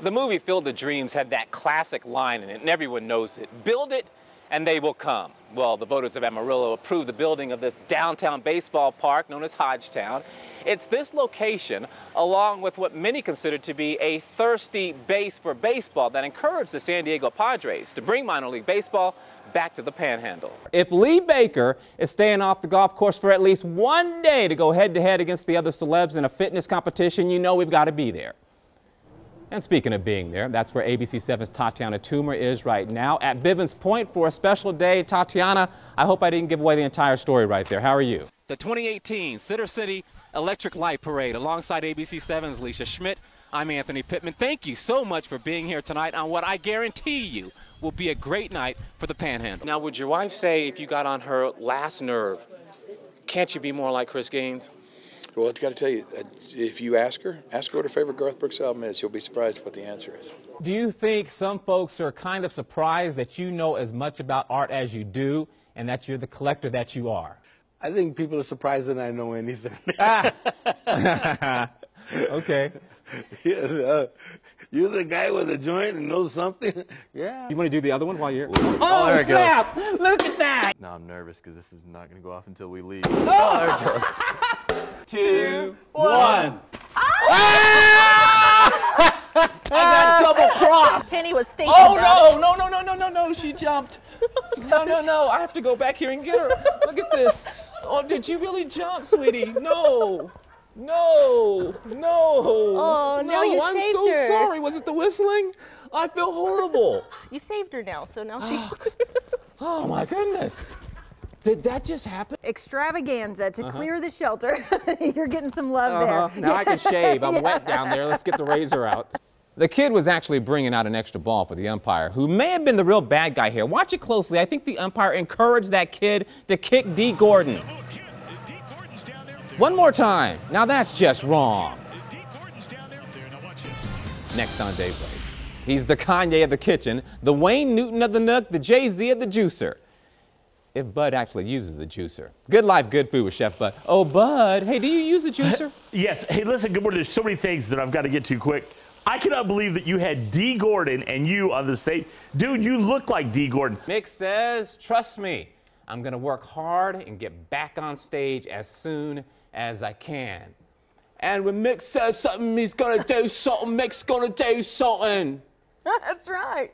The movie Field of Dreams had that classic line in it, and everyone knows it. Build it, and they will come. Well, the voters of Amarillo approved the building of this downtown baseball park known as Hodgetown. It's this location, along with what many consider to be a thirsty base for baseball, that encouraged the San Diego Padres to bring minor league baseball back to the Panhandle. If Lee Baker is staying off the golf course for at least one day to go head-to-head against the other celebs in a fitness competition, you know we've got to be there. And speaking of being there, that's where ABC 7's Tatiana Toomer is right now at Bivens Point for a special day. Tatiana, I hope I didn't give away the entire story right there. How are you? The 2018 Center City Electric Light Parade alongside ABC 7's Leisha Schmidt. I'm Anthony Pittman. Thank you so much for being here tonight on what I guarantee you will be a great night for the Panhandle. Now, would your wife say if you got on her last nerve, can't you be more like Chris Gaines? Well, I've got to tell you, if you ask her what her favorite Garth Brooks album is, you'll be surprised what the answer is. Do you think some folks are kind of surprised that you know as much about art as you do and that you're the collector that you are? I think people are surprised that I know anything. Okay. Yeah, you're the guy with a joint and knows something? Yeah. You want to do the other one while you're... Oh, there it snap! Goes. Look at that! No, I'm nervous because this is not going to go off until we leave. Oh, there it goes. 2, 1. I got double crossed. Penny was thinking No, she jumped. No, I have to go back here and get her. Look at this. Oh, did you really jump, sweetie? No. Oh, no, you I'm saved so her. sorry. Was it the whistling? I feel horrible. You saved her now, so now she... Oh, my goodness. Did that just happen? Extravaganza to clear the shelter. You're getting some love there. Now I can shave. I'm wet down there. Let's get the razor out. The kid was actually bringing out an extra ball for the umpire, who may have been the real bad guy here. Watch it closely. I think the umpire encouraged that kid to kick D. Gordon. One more time. Now that's just wrong. Next on Daybreak, he's the Kanye of the kitchen, the Wayne Newton of the Nook, the Jay-Z of the juicer. If Bud actually uses the juicer. Good life, good food with Chef Bud. Oh, Bud, hey, do you use the juicer? Yes. Hey, listen, good morning. There's so many things that I've got to get to quick. I cannot believe that you had D. Gordon and you on the stage. Dude, you look like D. Gordon. Mick says, trust me, I'm going to work hard and get back on stage as soon as I can. And when Mick says something, he's going to do something. Mick's going to do something. That's right.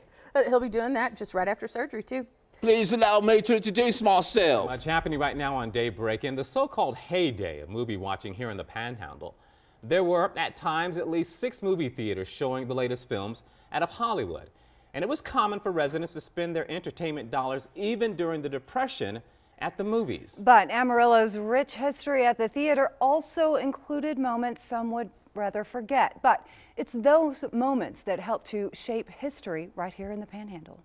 He'll be doing that just right after surgery, too. Please allow me to introduce myself. Much happening right now on Daybreak. In the so-called heyday of movie watching here in the Panhandle, there were, at times, at least 6 movie theaters showing the latest films out of Hollywood. And it was common for residents to spend their entertainment dollars even during the Depression at the movies. But Amarillo's rich history at the theater also included moments some would rather forget. But it's those moments that help to shape history right here in the Panhandle.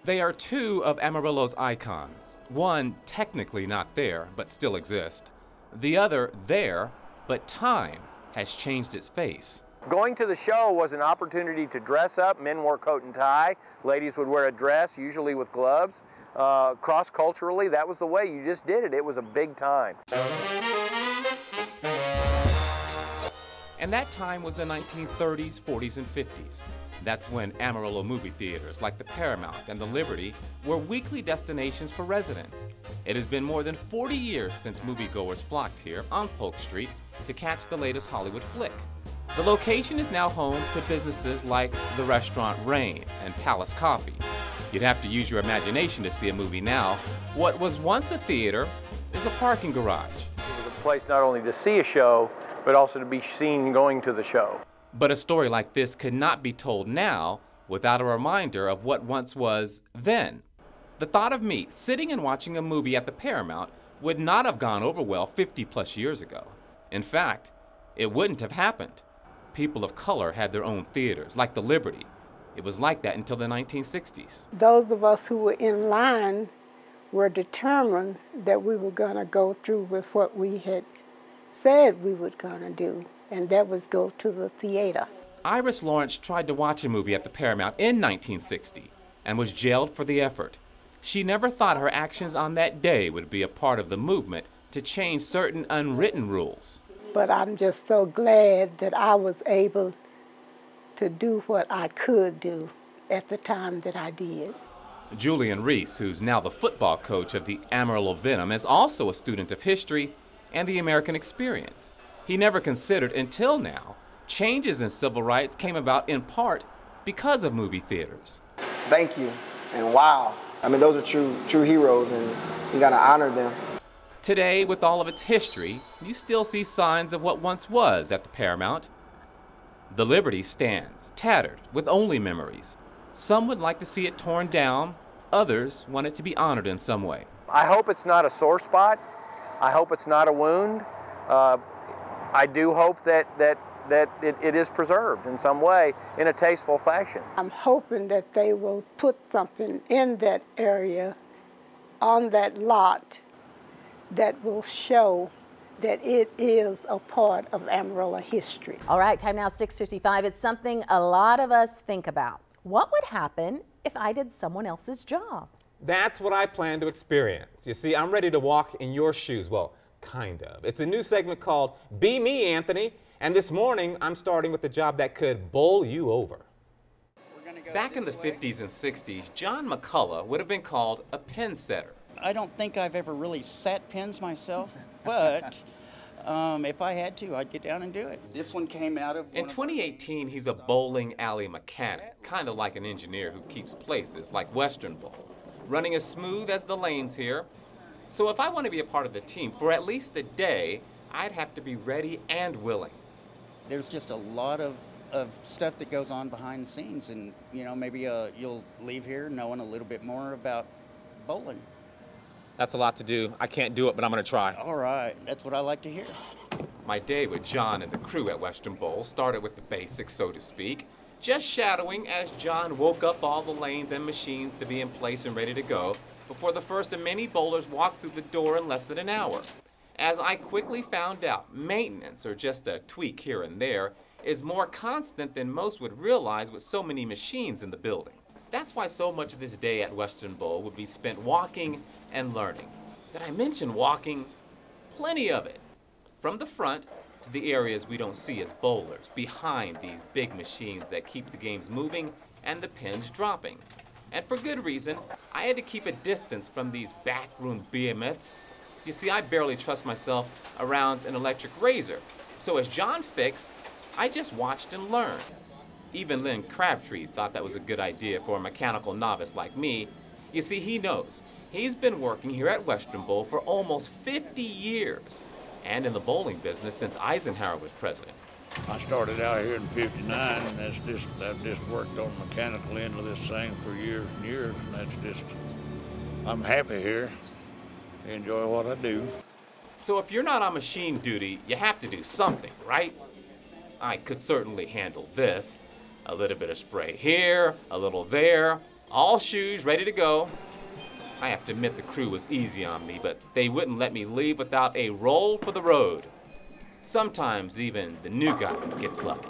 They are 2 of Amarillo's icons. One technically not there, but still exists. The other there, but time has changed its face. Going to the show was an opportunity to dress up. Men wore coat and tie. Ladies would wear a dress, usually with gloves. Cross-culturally, that was the way. You just did it. It was a big time. And that time was the 1930s, 40s, and 50s. That's when Amarillo movie theaters like the Paramount and the Liberty were weekly destinations for residents. It has been more than 40 years since moviegoers flocked here on Polk Street to catch the latest Hollywood flick. The location is now home to businesses like the restaurant Rain and Palace Coffee. You'd have to use your imagination to see a movie now. What was once a theater is a parking garage. It was a place not only to see a show, but also to be seen going to the show. But a story like this could not be told now without a reminder of what once was then. The thought of me sitting and watching a movie at the Paramount would not have gone over well 50+ years ago. In fact, it wouldn't have happened. People of color had their own theaters, like the Liberty. It was like that until the 1960s. Those of us who were in line were determined that we were going to go through with what we had said we were going to do, and that was go to the theater. Iris Lawrence tried to watch a movie at the Paramount in 1960 and was jailed for the effort. She never thought her actions on that day would be a part of the movement to change certain unwritten rules. But I'm just so glad that I was able to do what I could do at the time that I did. Julian Reese, who's now the football coach of the Amarillo Venom, is also a student of history and the American experience. He never considered until now changes in civil rights came about in part because of movie theaters. Thank you, and wow. I mean, those are true heroes, and you gotta honor them. Today, with all of its history, you still see signs of what once was at the Paramount. The Liberty stands, tattered, with only memories. Some would like to see it torn down, others want it to be honored in some way. I hope it's not a sore spot. I hope it's not a wound. I do hope that it is preserved in some way in a tasteful fashion. I'm hoping that they will put something in that area, on that lot, that will show that it is a part of Amarillo history. All right, time now 6:55. It's something a lot of us think about. What would happen if I did someone else's job? That's what I plan to experience. You see, I'm ready to walk in your shoes. Well, kind of. It's a new segment called Be Me, Anthony. And this morning, I'm starting with the job that could bowl you over. Back in the 50s and 60s, John McCullough would have been called a pen setter. I don't think I've ever really set pins myself, but if I had to, I'd get down and do it. This one came out of... In 2018, he's a bowling alley mechanic, kind of like an engineer who keeps places like Western Bowl, running as smooth as the lanes here. So if I want to be a part of the team for at least a day, I'd have to be ready and willing. There's just a lot of stuff that goes on behind the scenes, and you know, maybe you'll leave here knowing a little bit more about bowling. That's a lot to do. I can't do it, but I'm going to try. All right, that's what I like to hear. My day with John and the crew at Western Bowl started with the basics, so to speak, just shadowing as John woke up all the lanes and machines to be in place and ready to go before the first of many bowlers walked through the door in less than an hour. As I quickly found out, maintenance, or just a tweak here and there, is more constant than most would realize with so many machines in the building. That's why so much of this day at Western Bowl would be spent walking and learning. Did I mention walking? Plenty of it. From the front to the areas we don't see as bowlers, behind these big machines that keep the games moving and the pins dropping. And for good reason, I had to keep a distance from these backroom behemoths. You see, I barely trust myself around an electric razor. So as John fixed, I just watched and learned. Even Lynn Crabtree thought that was a good idea for a mechanical novice like me. You see, he knows. He's been working here at Western Bowl for almost 50 years, and in the bowling business since Eisenhower was president. I started out here in '59, and I've just worked on the mechanical end of this thing for years and years, and I'm happy here. Enjoy what I do. So if you're not on machine duty, you have to do something, right? I could certainly handle this. A little bit of spray here, a little there, all shoes ready to go. I have to admit the crew was easy on me, but they wouldn't let me leave without a roll for the road. Sometimes even the new guy gets lucky.